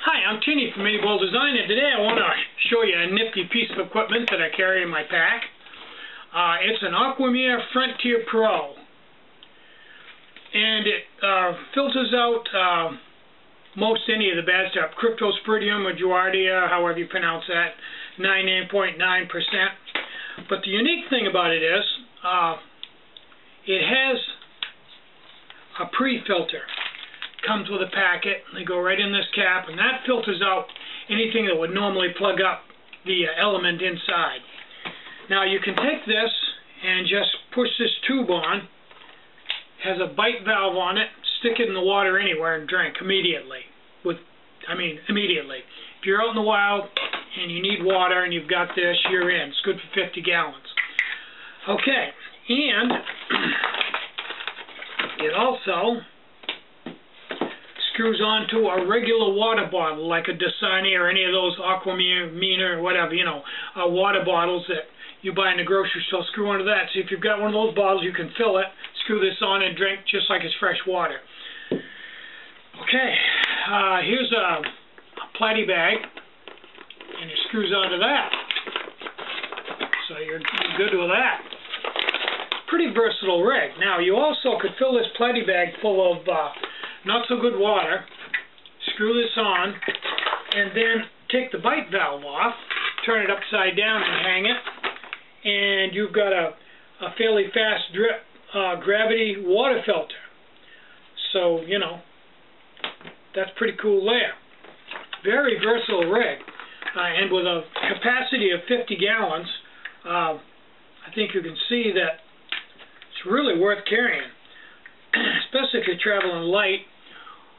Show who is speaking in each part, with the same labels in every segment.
Speaker 1: Hi, I'm Tinny from Minibulldesign, and today I want to show you a nifty piece of equipment that I carry in my pack. It's an Aquamir Frontier Pro, and it filters out most any of the bad stuff, Cryptosporidium or Giardia, however you pronounce that, 99.9%. But the unique thing about it is it has a pre-filter. Comes with a packet. They go right in this cap, and that filters out anything that would normally plug up the element inside. Now you can take this and just push this tube on. Has a bite valve on it. Stick it in the water anywhere and drink immediately. Immediately. If you're out in the wild and you need water and you've got this, you're in. It's good for 50 gallons. Okay, and it also screws onto a regular water bottle, like a Dasani or any of those Aquamir or whatever, water bottles that you buy in the grocery store. Screw onto that. So if you've got one of those bottles, you can fill it, screw this on, and drink just like it's fresh water. Okay, here's a platy bag, and it screws onto that. So you're good with that. Pretty versatile rig. Now you also could fill this platy bag full of not so good water, screw this on, and then take the bite valve off, turn it upside down and hang it, and you've got a fairly fast drip gravity water filter. So, that's pretty cool there. Very versatile rig, and with a capacity of 50 gallons, I think you can see that it's really worth carrying, especially if you're traveling light.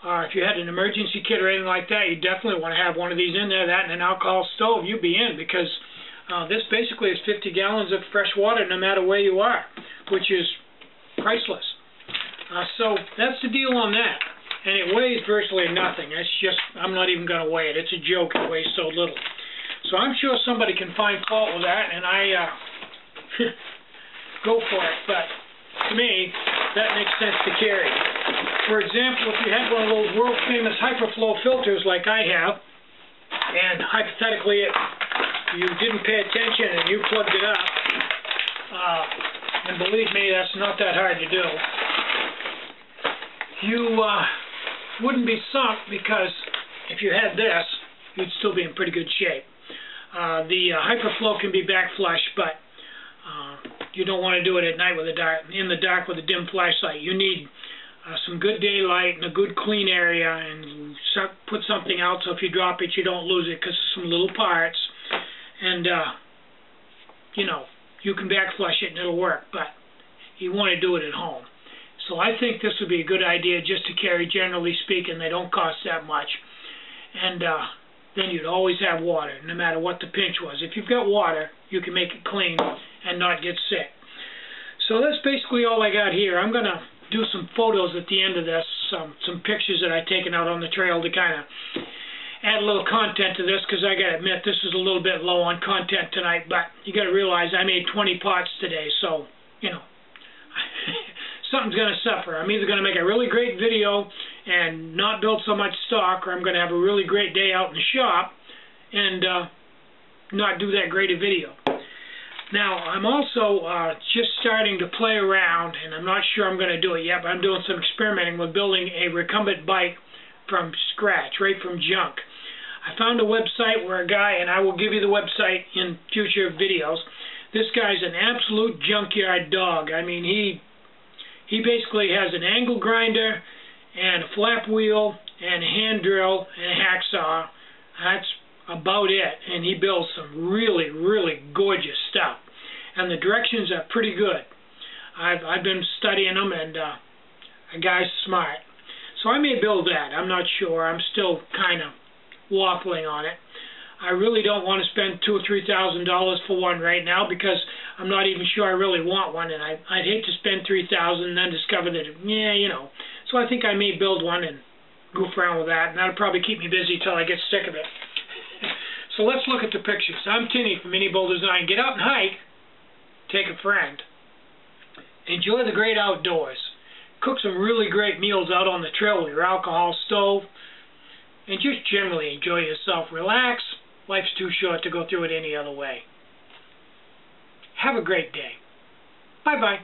Speaker 1: If you had an emergency kit or anything like that, you definitely want to have one of these in there. That and an alcohol stove, you'd be in, because this basically is 50 gallons of fresh water no matter where you are, which is priceless. So that's the deal on that. And it weighs virtually nothing. It's just, I'm not even going to weigh it. It's a joke it weighs so little. So I'm sure somebody can find fault with that, and I go for it. But to me, that makes sense to carry. For example, if you had one of those world-famous hyperflow filters like I have, and hypothetically you didn't pay attention and you plugged it up, and believe me, that's not that hard to do, you wouldn't be sunk, because if you had this, you'd still be in pretty good shape. The hyperflow can be back flush, but you don't want to do it at night in the dark with a dim flashlight. You need some good daylight and a good clean area, and put something out so if you drop it, you don't lose it, because of some little parts. And you can back flush it and it'll work, but you want to do it at home. So I think this would be a good idea just to carry, generally speaking. They don't cost that much. And then you'd always have water, no matter what the pinch was. If you've got water, you can make it clean and not get sick. So that's basically all I got here. I'm going to do some photos at the end of this, some pictures that I've taken out on the trail to kind of add a little content to this, because I got to admit, this is a little bit low on content tonight, but you got to realize I made 20 pots today, so, something's going to suffer. I'm either going to make a really great video and not build so much stock, or I'm going to have a really great day out in the shop and not do that great a video. Now, I'm also just starting to play around, and I'm not sure I'm going to do it yet, but I'm doing some experimenting with building a recumbent bike from scratch, right from junk. I found a website where a guy, and I will give you the website in future videos, this guy's an absolute junkyard dog. I mean, he basically has an angle grinder and a flap wheel and a hand drill and a hacksaw. That's about it, and he builds some really, really gorgeous stuff, and the directions are pretty good. I've been studying them, and the guy's smart, so I may build that. I'm not sure. I'm still kind of waffling on it. I really don't want to spend $2,000 or $3,000 for one right now, because I'm not even sure I really want one, and I'd hate to spend $3,000 and then discover that, So I think I may build one and goof around with that, and that'll probably keep me busy till I get sick of it. So let's look at the pictures. I'm Tinny from Minibulldesign. Get out and hike. Take a friend. Enjoy the great outdoors. Cook some really great meals out on the trail with your alcohol stove. and just generally enjoy yourself. Relax. Life's too short to go through it any other way. Have a great day. Bye-bye.